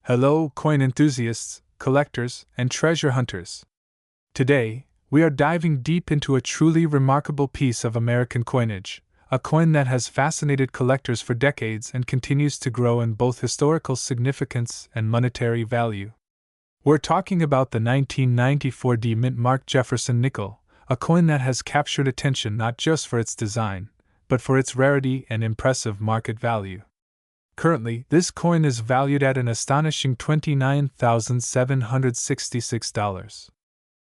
Hello, coin enthusiasts, collectors, and treasure hunters. Today, we are diving deep into a truly remarkable piece of American coinage, a coin that has fascinated collectors for decades and continues to grow in both historical significance and monetary value. We're talking about the 1994 mint-marked Jefferson nickel, a coin that has captured attention not just for its design, but for its rarity and impressive market value. Currently, this coin is valued at an astonishing $29,766.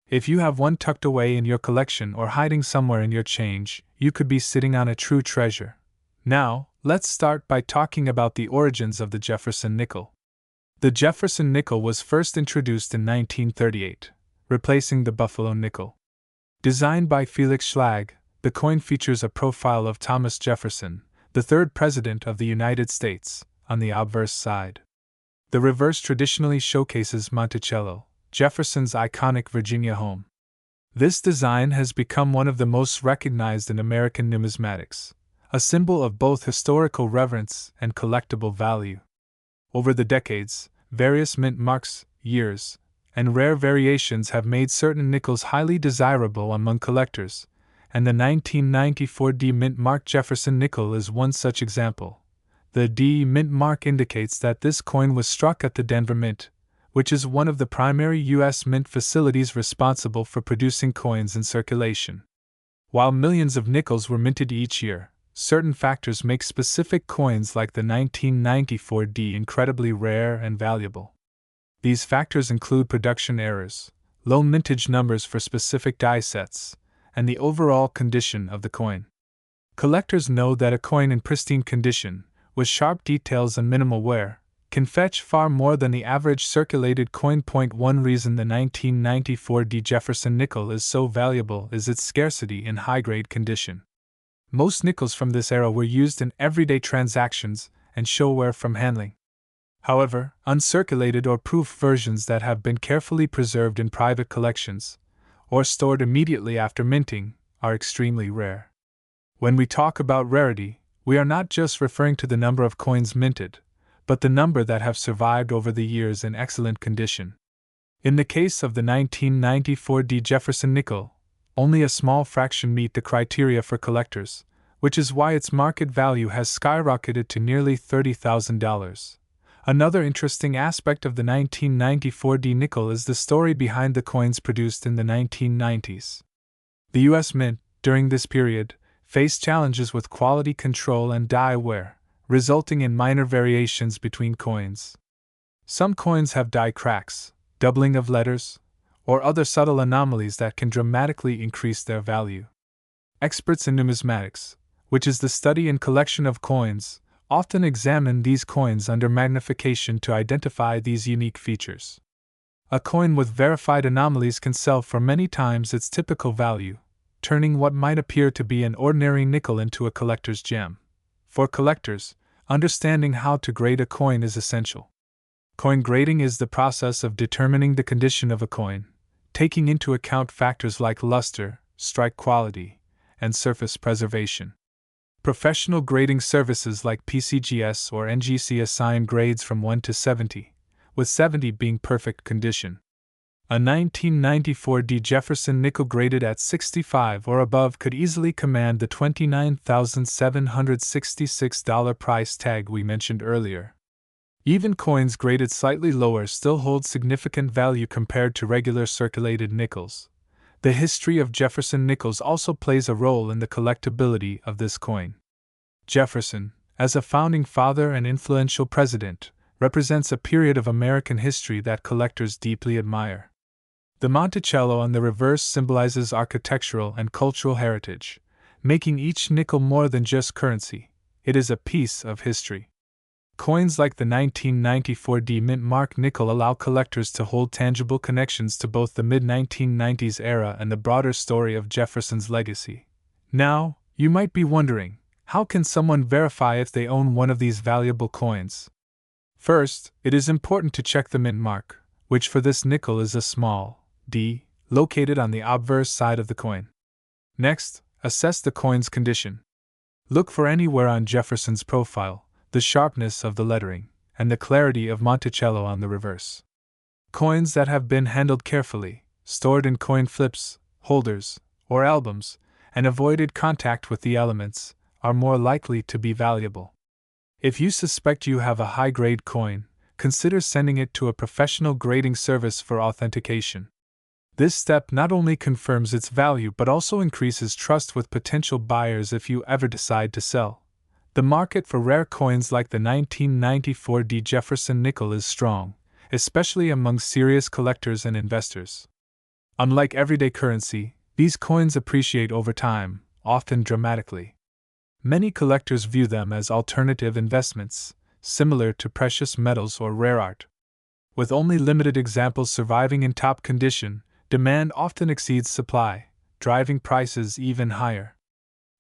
If you have one tucked away in your collection or hiding somewhere in your change, you could be sitting on a true treasure. Now, let's start by talking about the origins of the Jefferson nickel. The Jefferson nickel was first introduced in 1938, replacing the Buffalo nickel. Designed by Felix Schlag, the coin features a profile of Thomas Jefferson, the third President of the United States, on the obverse side. The reverse traditionally showcases Monticello, Jefferson's iconic Virginia home. This design has become one of the most recognized in American numismatics, a symbol of both historical reverence and collectible value. Over the decades, various mint marks, years, and rare variations have made certain nickels highly desirable among collectors, and the 1994 D mint mark Jefferson nickel is one such example. The D mint mark indicates that this coin was struck at the Denver Mint, which is one of the primary U.S. mint facilities responsible for producing coins in circulation. While millions of nickels were minted each year, certain factors make specific coins like the 1994 D incredibly rare and valuable. These factors include production errors, low mintage numbers for specific die sets, and the overall condition of the coin. Collectors know that a coin in pristine condition, with sharp details and minimal wear, can fetch far more than the average circulated coin. One reason the 1994 D Jefferson nickel is so valuable is its scarcity in high-grade condition. Most nickels from this era were used in everyday transactions and show wear from handling. However, uncirculated or proof versions that have been carefully preserved in private collections, or stored immediately after minting, are extremely rare. When we talk about rarity, we are not just referring to the number of coins minted, but the number that have survived over the years in excellent condition. In the case of the 1994 D Jefferson nickel, only a small fraction meet the criteria for collectors, which is why its market value has skyrocketed to nearly $30,000. Another interesting aspect of the 1994 D nickel is the story behind the coins produced in the 1990s. The U.S. Mint, during this period, faced challenges with quality control and die wear, resulting in minor variations between coins. Some coins have die cracks, doubling of letters, or other subtle anomalies that can dramatically increase their value. Experts in numismatics, which is the study and collection of coins, often examine these coins under magnification to identify these unique features. A coin with verified anomalies can sell for many times its typical value, turning what might appear to be an ordinary nickel into a collector's gem. For collectors, understanding how to grade a coin is essential. Coin grading is the process of determining the condition of a coin, taking into account factors like luster, strike quality, and surface preservation. Professional grading services like PCGS or NGC assign grades from 1 to 70, with 70 being perfect condition. A 1994 D Jefferson nickel graded at 65 or above could easily command the $29,766 price tag we mentioned earlier. Even coins graded slightly lower still hold significant value compared to regular circulated nickels. The history of Jefferson nickels also plays a role in the collectability of this coin. Jefferson, as a founding father and influential president, represents a period of American history that collectors deeply admire. The Monticello on the reverse symbolizes architectural and cultural heritage, making each nickel more than just currency. It is a piece of history. Coins like the 1994 D mint mark nickel allow collectors to hold tangible connections to both the mid-1990s era and the broader story of Jefferson's legacy. Now, you might be wondering, how can someone verify if they own one of these valuable coins? First, it is important to check the mint mark, which for this nickel is a small d, located on the obverse side of the coin. Next, assess the coin's condition. Look for any wear on Jefferson's profile, the sharpness of the lettering, and the clarity of Monticello on the reverse. Coins that have been handled carefully, stored in coin flips, holders, or albums, and avoided contact with the elements, are more likely to be valuable. If you suspect you have a high-grade coin, consider sending it to a professional grading service for authentication. This step not only confirms its value but also increases trust with potential buyers if you ever decide to sell. The market for rare coins like the 1994 Jefferson nickel is strong, especially among serious collectors and investors. Unlike everyday currency, these coins appreciate over time, often dramatically. Many collectors view them as alternative investments, similar to precious metals or rare art. With only limited examples surviving in top condition, demand often exceeds supply, driving prices even higher.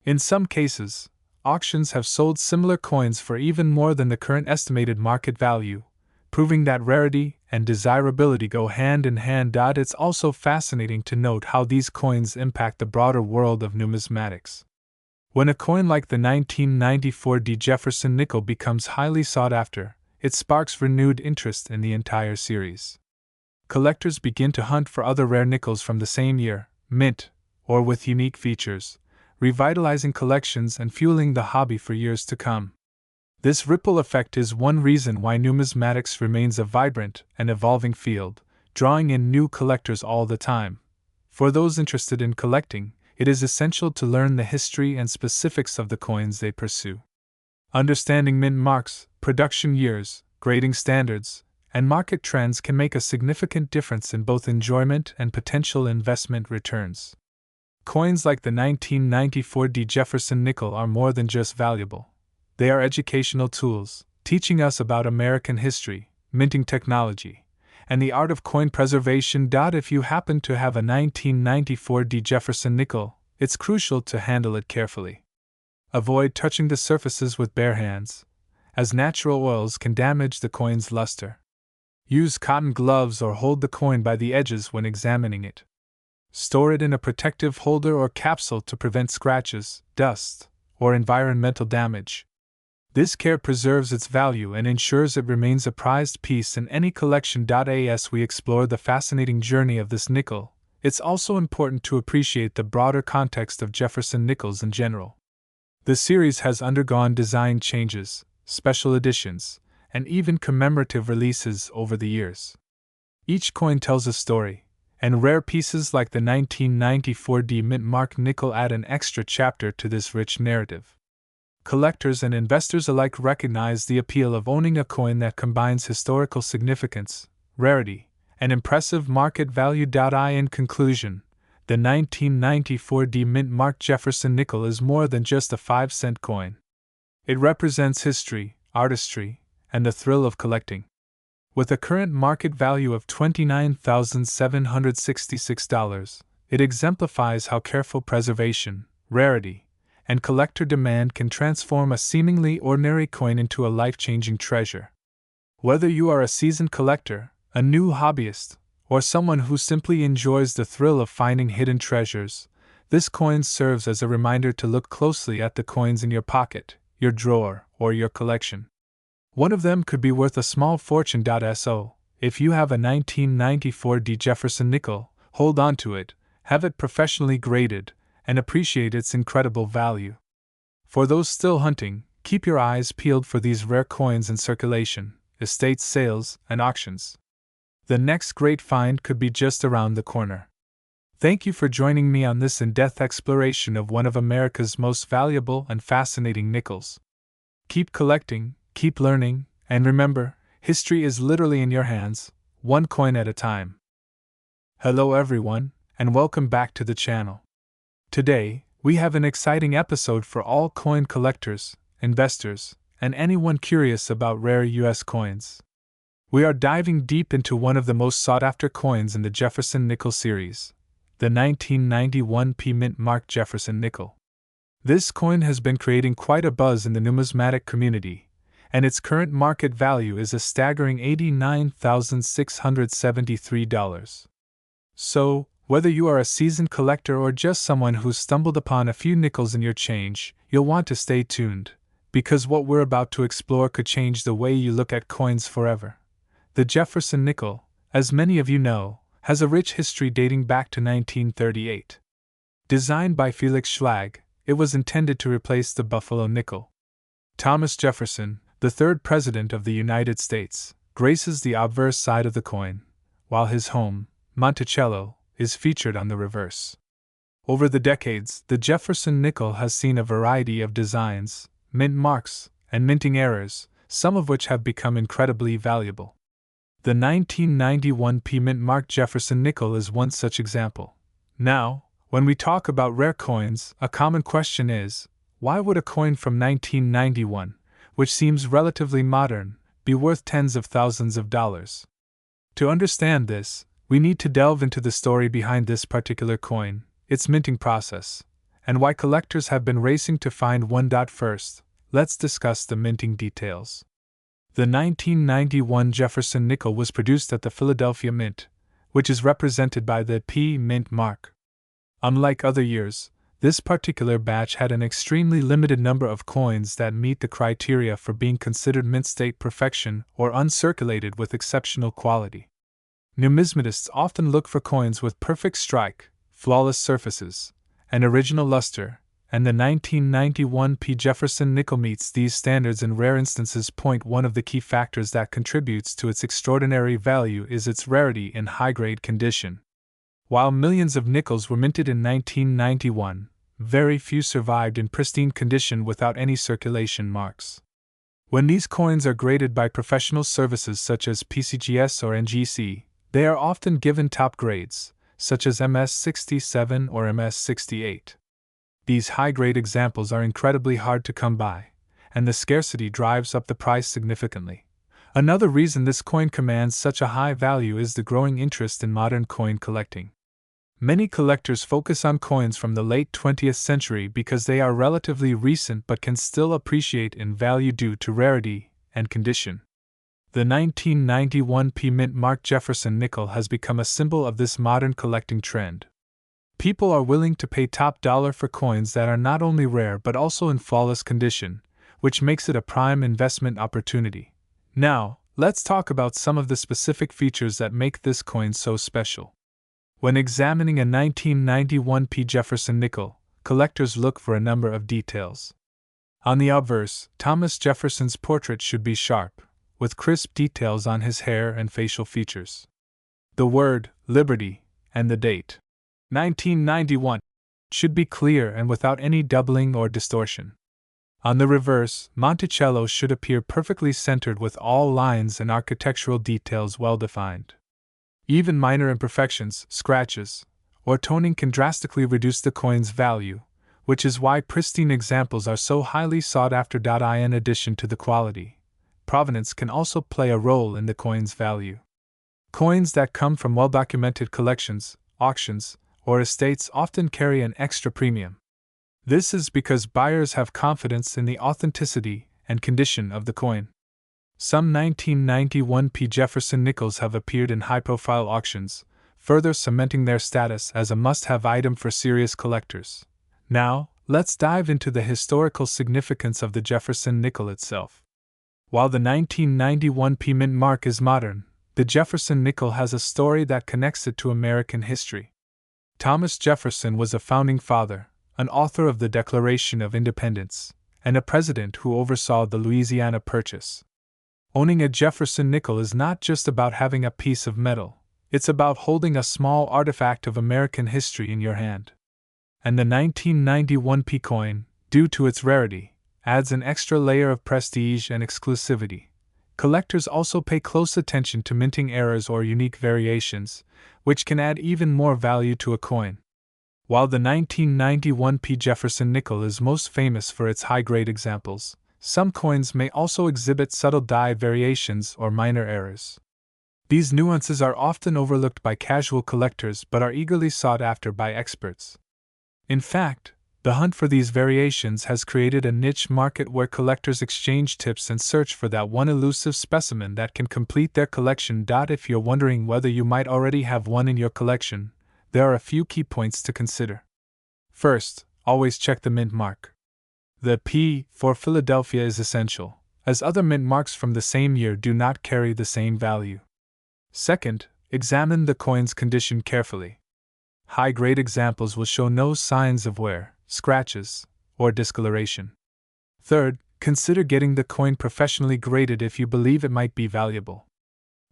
In some cases, auctions have sold similar coins for even more than the current estimated market value, proving that rarity and desirability go hand in hand. It's also fascinating to note how these coins impact the broader world of numismatics. When a coin like the 1994 Jefferson nickel becomes highly sought after, it sparks renewed interest in the entire series. Collectors begin to hunt for other rare nickels from the same year, mint, or with unique features, revitalizing collections and fueling the hobby for years to come. This ripple effect is one reason why numismatics remains a vibrant and evolving field, drawing in new collectors all the time. For those interested in collecting, it is essential to learn the history and specifics of the coins they pursue. Understanding mint marks, production years, grading standards, and market trends can make a significant difference in both enjoyment and potential investment returns. Coins like the 1994 Jefferson nickel are more than just valuable. They are educational tools, teaching us about American history, minting technology, and the art of coin preservation. If you happen to have a 1994 Jefferson nickel, it's crucial to handle it carefully. Avoid touching the surfaces with bare hands, as natural oils can damage the coin's luster. Use cotton gloves or hold the coin by the edges when examining it. Store it in a protective holder or capsule to prevent scratches, dust, or environmental damage. This care preserves its value and ensures it remains a prized piece in any collection. As we explore the fascinating journey of this nickel, it's also important to appreciate the broader context of Jefferson nickels in general. The series has undergone design changes, special editions, and even commemorative releases over the years. Each coin tells a story, and rare pieces like the 1994 mint mark nickel add an extra chapter to this rich narrative. Collectors and investors alike recognize the appeal of owning a coin that combines historical significance, rarity, and impressive market value. In conclusion, the 1994 mint mark Jefferson nickel is more than just a 5-cent coin. It represents history, artistry, and the thrill of collecting. With a current market value of $29,766, it exemplifies how careful preservation, rarity, and collector demand can transform a seemingly ordinary coin into a life-changing treasure. Whether you are a seasoned collector, a new hobbyist, or someone who simply enjoys the thrill of finding hidden treasures, this coin serves as a reminder to look closely at the coins in your pocket, your drawer, or your collection. One of them could be worth a small fortune. So, if you have a 1994 Jefferson nickel, hold on to it, have it professionally graded, and appreciate its incredible value. For those still hunting, keep your eyes peeled for these rare coins in circulation, estate sales, and auctions. The next great find could be just around the corner. Thank you for joining me on this in-depth exploration of one of America's most valuable and fascinating nickels. Keep collecting, keep learning, and remember, history is literally in your hands, one coin at a time. Hello everyone, and welcome back to the channel. Today, we have an exciting episode for all coin collectors, investors, and anyone curious about rare US coins. We are diving deep into one of the most sought-after coins in the Jefferson nickel series, the 1991 mint mark Jefferson nickel. This coin has been creating quite a buzz in the numismatic community, and its current market value is a staggering $89,673. So, whether you are a seasoned collector or just someone who's stumbled upon a few nickels in your change, you'll want to stay tuned. because what we're about to explore could change the way you look at coins forever. The Jefferson nickel, as many of you know, has a rich history dating back to 1938. Designed by Felix Schlag, it was intended to replace the Buffalo nickel. Thomas Jefferson, the third President of the United States, graces the obverse side of the coin, while his home, Monticello, is featured on the reverse. Over the decades, the Jefferson nickel has seen a variety of designs, mint marks, and minting errors, some of which have become incredibly valuable. The 1991 P mint mark Jefferson nickel is one such example. Now, when we talk about rare coins, a common question is, why would a coin from 1991, which seems relatively modern, be worth tens of thousands of dollars? To understand this, we need to delve into the story behind this particular coin, its minting process, and why collectors have been racing to find one. First, let's discuss the minting details. The 1991 Jefferson nickel was produced at the Philadelphia Mint, which is represented by the P mint mark. Unlike other years, this particular batch had an extremely limited number of coins that meet the criteria for being considered mint state perfection or uncirculated with exceptional quality. Numismatists often look for coins with perfect strike, flawless surfaces, and original luster, and the 1991 P. Jefferson nickel meets these standards in rare instances. One of the key factors that contributes to its extraordinary value is its rarity in high-grade condition. While millions of nickels were minted in 1991, very few survived in pristine condition without any circulation marks. When these coins are graded by professional services such as PCGS or NGC, they are often given top grades, such as MS67 or MS68. These high-grade examples are incredibly hard to come by, and the scarcity drives up the price significantly. Another reason this coin commands such a high value is the growing interest in modern coin collecting. Many collectors focus on coins from the late 20th century because they are relatively recent but can still appreciate in value due to rarity and condition. The 1991 P mint mark Jefferson nickel has become a symbol of this modern collecting trend. People are willing to pay top dollar for coins that are not only rare but also in flawless condition, which makes it a prime investment opportunity. Now, let's talk about some of the specific features that make this coin so special. When examining a 1991 P. Jefferson nickel, collectors look for a number of details. On the obverse, Thomas Jefferson's portrait should be sharp, with crisp details on his hair and facial features. The word, Liberty, and the date, 1991, should be clear and without any doubling or distortion. On the reverse, Monticello should appear perfectly centered with all lines and architectural details well defined. Even minor imperfections, scratches, or toning can drastically reduce the coin's value, which is why pristine examples are so highly sought after. In addition to the quality, provenance can also play a role in the coin's value. Coins that come from well-documented collections, auctions, or estates often carry an extra premium. This is because buyers have confidence in the authenticity and condition of the coin. Some 1991 P. Jefferson nickels have appeared in high-profile auctions, further cementing their status as a must-have item for serious collectors. Now, let's dive into the historical significance of the Jefferson nickel itself. While the 1991 P. mint mark is modern, the Jefferson nickel has a story that connects it to American history. Thomas Jefferson was a founding father, an author of the Declaration of Independence, and a president who oversaw the Louisiana Purchase. Owning a Jefferson nickel is not just about having a piece of metal, it's about holding a small artifact of American history in your hand. And the 1991 P coin, due to its rarity, adds an extra layer of prestige and exclusivity. Collectors also pay close attention to minting errors or unique variations, which can add even more value to a coin. While the 1991 P Jefferson nickel is most famous for its high-grade examples, some coins may also exhibit subtle die variations or minor errors. These nuances are often overlooked by casual collectors but are eagerly sought after by experts. In fact, the hunt for these variations has created a niche market where collectors exchange tips and search for that one elusive specimen that can complete their collection. If you're wondering whether you might already have one in your collection, there are a few key points to consider. First, always check the mint mark. The P for Philadelphia is essential, as other mint marks from the same year do not carry the same value. Second, examine the coin's condition carefully. High-grade examples will show no signs of wear, scratches, or discoloration. Third, consider getting the coin professionally graded if you believe it might be valuable.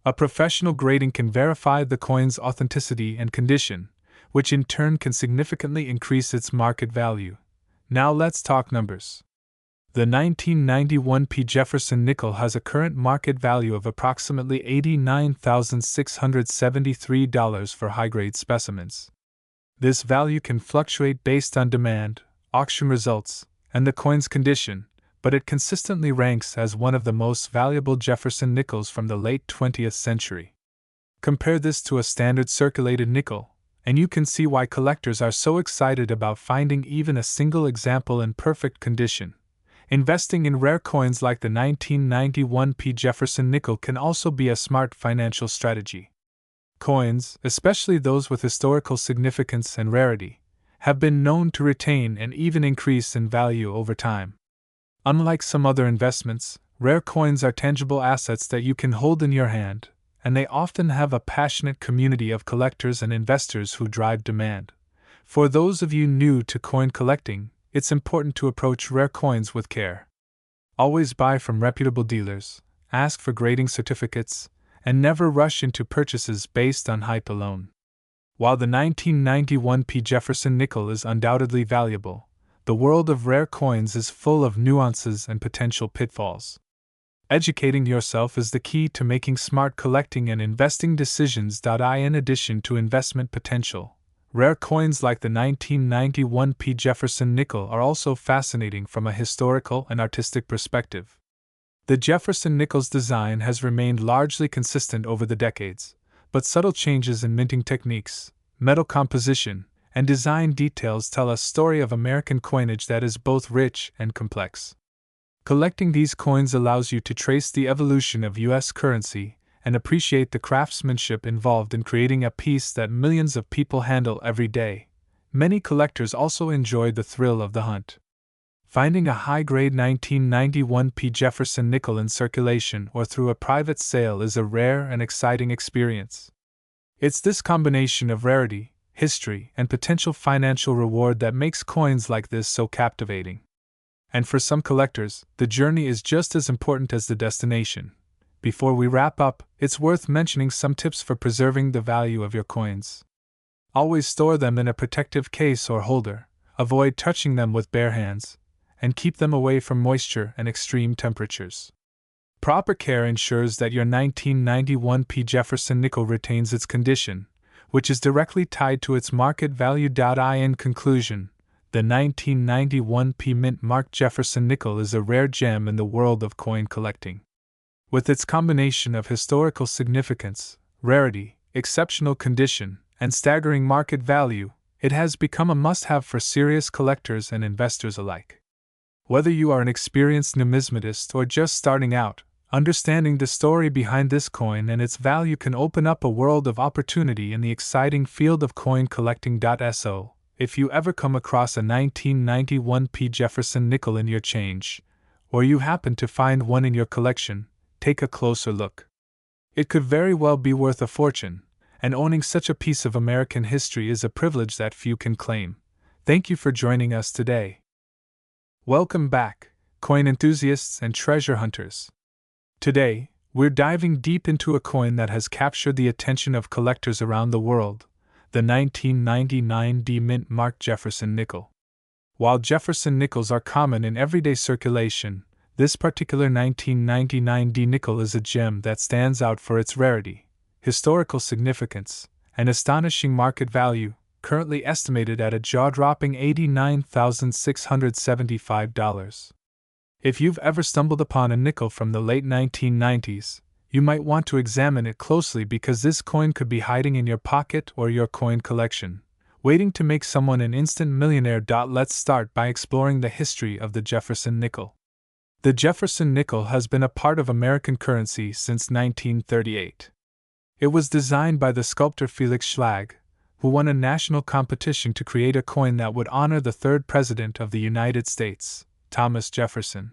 A professional grading can verify the coin's authenticity and condition, which in turn can significantly increase its market value. Now let's talk numbers. The 1991 P. Jefferson nickel has a current market value of approximately $89,673 for high-grade specimens. This value can fluctuate based on demand, auction results, and the coin's condition, but it consistently ranks as one of the most valuable Jefferson nickels from the late 20th century. Compare this to a standard circulated nickel, and you can see why collectors are so excited about finding even a single example in perfect condition. Investing in rare coins like the 1991 P. Jefferson nickel can also be a smart financial strategy. Coins, especially those with historical significance and rarity, have been known to retain and even increase in value over time. Unlike some other investments, rare coins are tangible assets that you can hold in your hand, and they often have a passionate community of collectors and investors who drive demand. For those of you new to coin collecting, it's important to approach rare coins with care. Always buy from reputable dealers, ask for grading certificates, and never rush into purchases based on hype alone. While the 1991 P. Jefferson nickel is undoubtedly valuable, the world of rare coins is full of nuances and potential pitfalls. Educating yourself is the key to making smart collecting and investing decisions. In addition to investment potential, rare coins like the 1991 P. Jefferson nickel are also fascinating from a historical and artistic perspective. The Jefferson nickel's design has remained largely consistent over the decades, but subtle changes in minting techniques, metal composition, and design details tell a story of American coinage that is both rich and complex. Collecting these coins allows you to trace the evolution of U.S. currency and appreciate the craftsmanship involved in creating a piece that millions of people handle every day. Many collectors also enjoy the thrill of the hunt. Finding a high-grade 1991 P. Jefferson nickel in circulation or through a private sale is a rare and exciting experience. It's this combination of rarity, history, and potential financial reward that makes coins like this so captivating. And for some collectors, the journey is just as important as the destination. Before we wrap up, it's worth mentioning some tips for preserving the value of your coins. Always store them in a protective case or holder, avoid touching them with bare hands, and keep them away from moisture and extreme temperatures. Proper care ensures that your 1991 P. Jefferson nickel retains its condition, which is directly tied to its market value. In conclusion, the 1991 P. mint marked Jefferson nickel is a rare gem in the world of coin collecting. With its combination of historical significance, rarity, exceptional condition, and staggering market value, it has become a must-have for serious collectors and investors alike. Whether you are an experienced numismatist or just starting out, understanding the story behind this coin and its value can open up a world of opportunity in the exciting field of coin collecting. So, if you ever come across a 1991 P. Jefferson nickel in your change, or you happen to find one in your collection, take a closer look. It could very well be worth a fortune, and owning such a piece of American history is a privilege that few can claim. Thank you for joining us today. Welcome back, coin enthusiasts and treasure hunters. Today, we're diving deep into a coin that has captured the attention of collectors around the world, the 1999 D mint marked Jefferson nickel. While Jefferson nickels are common in everyday circulation, this particular 1999 D nickel is a gem that stands out for its rarity, historical significance, and astonishing market value, currently estimated at a jaw-dropping $89,675. If you've ever stumbled upon a nickel from the late 1990s, you might want to examine it closely because this coin could be hiding in your pocket or your coin collection, waiting to make someone an instant millionaire. Let's start by exploring the history of the Jefferson nickel. The Jefferson nickel has been a part of American currency since 1938. It was designed by the sculptor Felix Schlag, who won a national competition to create a coin that would honor the third President of the United States, Thomas Jefferson.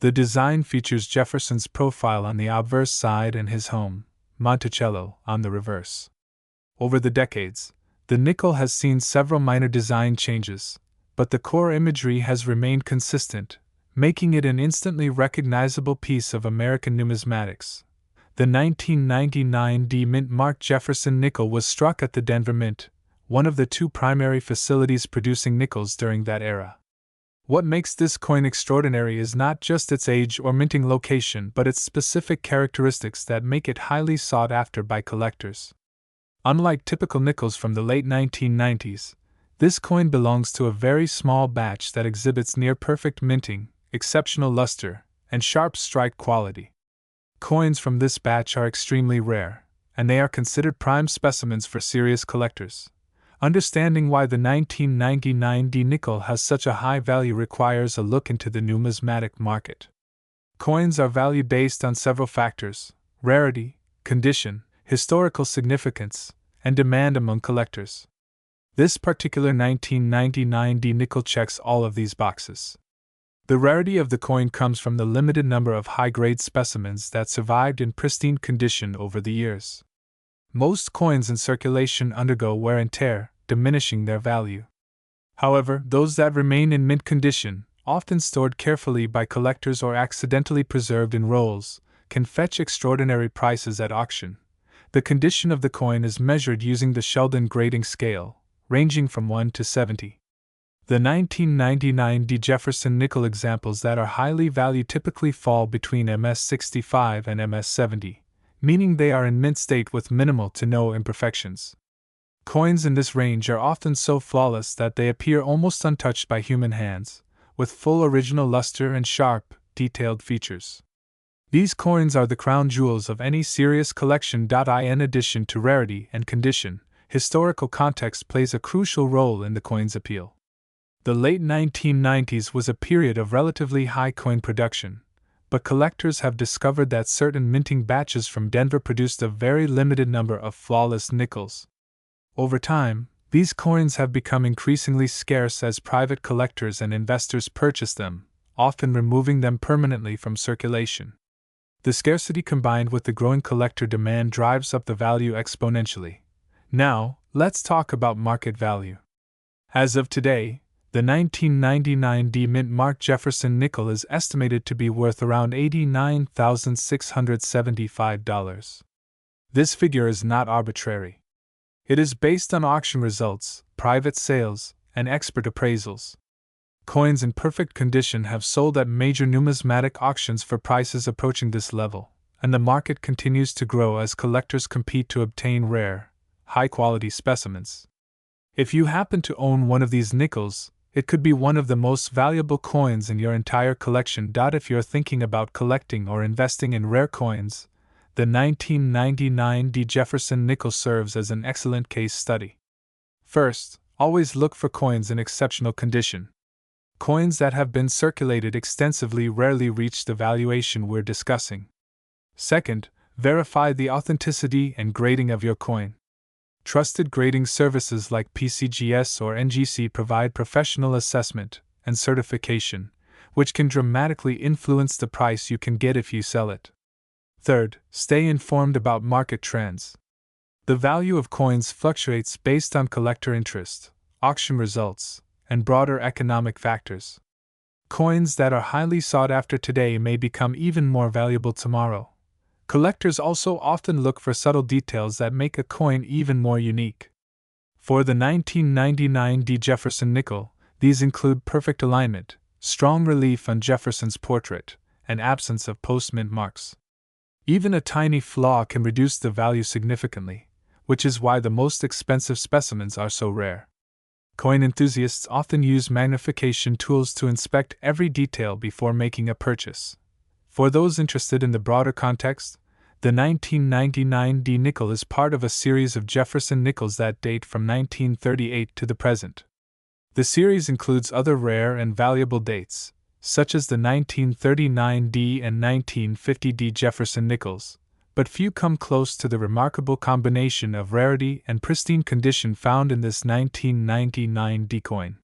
The design features Jefferson's profile on the obverse side and his home, Monticello, on the reverse. Over the decades, the nickel has seen several minor design changes, but the core imagery has remained consistent, making it an instantly recognizable piece of American numismatics. The 1999 D Mint marked Jefferson nickel was struck at the Denver Mint, one of the two primary facilities producing nickels during that era. What makes this coin extraordinary is not just its age or minting location, but its specific characteristics that make it highly sought after by collectors. Unlike typical nickels from the late 1990s, this coin belongs to a very small batch that exhibits near-perfect minting, exceptional luster, and sharp strike quality. Coins from this batch are extremely rare, and they are considered prime specimens for serious collectors. Understanding why the 1999 D nickel has such a high value requires a look into the numismatic market. Coins are valued based on several factors: rarity, condition, historical significance, and demand among collectors. This particular 1999 D nickel checks all of these boxes. The rarity of the coin comes from the limited number of high-grade specimens that survived in pristine condition over the years. Most coins in circulation undergo wear and tear, diminishing their value. However, those that remain in mint condition, often stored carefully by collectors or accidentally preserved in rolls, can fetch extraordinary prices at auction. The condition of the coin is measured using the Sheldon grading scale, ranging from 1 to 70. The 1999 D Jefferson nickel examples that are highly valued typically fall between MS65 and MS70, meaning they are in mint state with minimal to no imperfections. Coins in this range are often so flawless that they appear almost untouched by human hands, with full original luster and sharp, detailed features. These coins are the crown jewels of any serious collection. In addition to rarity and condition, historical context plays a crucial role in the coin's appeal. The late 1990s was a period of relatively high coin production, but collectors have discovered that certain minting batches from Denver produced a very limited number of flawless nickels. Over time, these coins have become increasingly scarce as private collectors and investors purchase them, often removing them permanently from circulation. The scarcity combined with the growing collector demand drives up the value exponentially. Now, let's talk about market value. As of today, the 1999 D Mint marked Jefferson nickel is estimated to be worth around $89,675. This figure is not arbitrary. It is based on auction results, private sales, and expert appraisals. Coins in perfect condition have sold at major numismatic auctions for prices approaching this level, and the market continues to grow as collectors compete to obtain rare, high-quality specimens. If you happen to own one of these nickels, it could be one of the most valuable coins in your entire collection. If you're thinking about collecting or investing in rare coins, the 1999 D Jefferson nickel serves as an excellent case study. First, always look for coins in exceptional condition. Coins that have been circulated extensively rarely reach the valuation we're discussing. Second, verify the authenticity and grading of your coin. Trusted grading services like PCGS or NGC provide professional assessment and certification, which can dramatically influence the price you can get if you sell it. Third, stay informed about market trends. The value of coins fluctuates based on collector interest, auction results, and broader economic factors. Coins that are highly sought after today may become even more valuable tomorrow. Collectors also often look for subtle details that make a coin even more unique. For the 1999 D Jefferson nickel, these include perfect alignment, strong relief on Jefferson's portrait, and absence of post-mint marks. Even a tiny flaw can reduce the value significantly, which is why the most expensive specimens are so rare. Coin enthusiasts often use magnification tools to inspect every detail before making a purchase. For those interested in the broader context, the 1999 D nickel is part of a series of Jefferson nickels that date from 1938 to the present. The series includes other rare and valuable dates, such as the 1939 D and 1950 D Jefferson nickels, but few come close to the remarkable combination of rarity and pristine condition found in this 1999 D coin.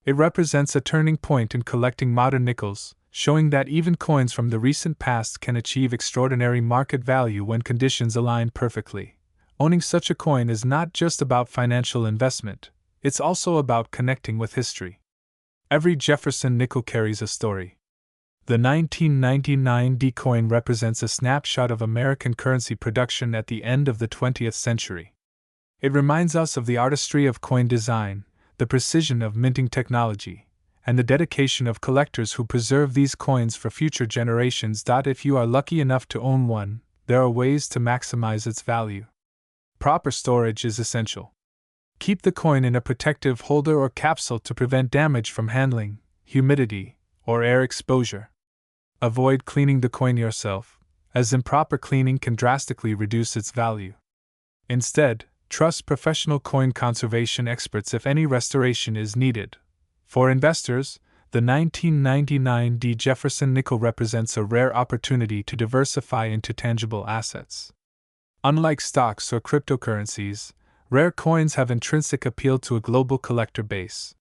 It represents a turning point in collecting modern nickels, showing that even coins from the recent past can achieve extraordinary market value when conditions align perfectly. Owning such a coin is not just about financial investment, it's also about connecting with history. Every Jefferson nickel carries a story. The 1999 D coin represents a snapshot of American currency production at the end of the 20th century. It reminds us of the artistry of coin design, the precision of minting technology, and the dedication of collectors who preserve these coins for future generations. If you are lucky enough to own one, there are ways to maximize its value. Proper storage is essential. Keep the coin in a protective holder or capsule to prevent damage from handling, humidity, or air exposure. Avoid cleaning the coin yourself, as improper cleaning can drastically reduce its value. Instead, trust professional coin conservation experts if any restoration is needed. For investors, the 1999 D Jefferson nickel represents a rare opportunity to diversify into tangible assets. Unlike stocks or cryptocurrencies, rare coins have intrinsic appeal to a global collector base.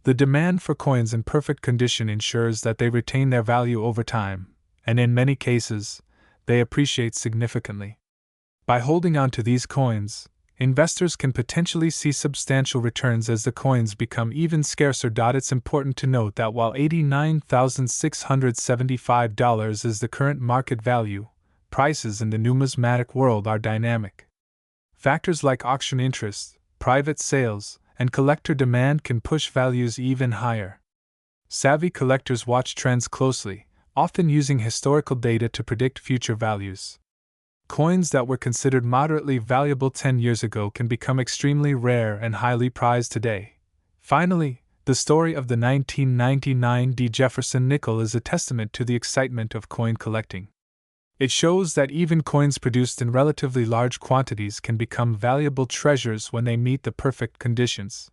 The demand for coins in perfect condition ensures that they retain their value over time, and in many cases, they appreciate significantly. By holding on to these coins, investors can potentially see substantial returns as the coins become even scarcer. It's important to note that while $89,675 is the current market value, prices in the numismatic world are dynamic. Factors like auction interest, private sales, and collector demand can push values even higher. Savvy collectors watch trends closely, often using historical data to predict future values. Coins that were considered moderately valuable 10 years ago can become extremely rare and highly prized today. Finally, the story of the 1999 D Jefferson nickel is a testament to the excitement of coin collecting. It shows that even coins produced in relatively large quantities can become valuable treasures when they meet the perfect conditions.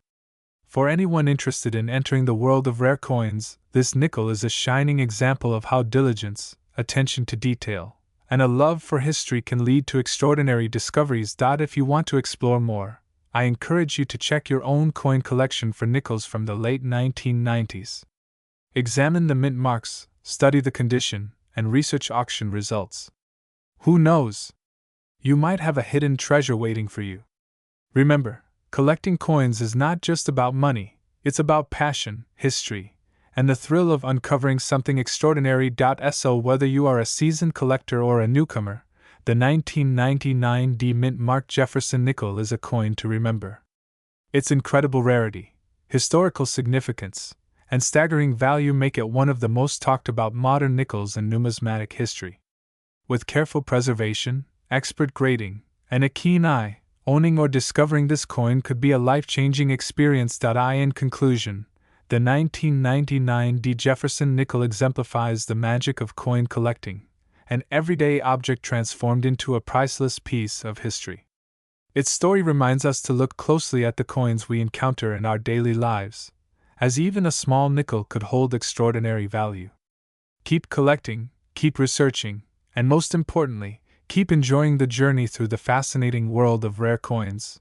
For anyone interested in entering the world of rare coins, this nickel is a shining example of how diligence, attention to detail, and a love for history can lead to extraordinary discoveries. If you want to explore more, I encourage you to check your own coin collection for nickels from the late 1990s. Examine the mint marks, study the condition, and research auction results. Who knows? You might have a hidden treasure waiting for you. Remember, collecting coins is not just about money, it's about passion, history, and the thrill of uncovering something extraordinary. So whether you are a seasoned collector or a newcomer, the 1999 D mint marked Jefferson nickel is a coin to remember. Its incredible rarity, historical significance, and staggering value make it one of the most talked about modern nickels in numismatic history. With careful preservation, expert grading, and a keen eye, owning or discovering this coin could be a life-changing experience. In conclusion, the 1999 D Jefferson nickel exemplifies the magic of coin collecting, an everyday object transformed into a priceless piece of history. Its story reminds us to look closely at the coins we encounter in our daily lives, as even a small nickel could hold extraordinary value. Keep collecting, keep researching, and most importantly, keep enjoying the journey through the fascinating world of rare coins.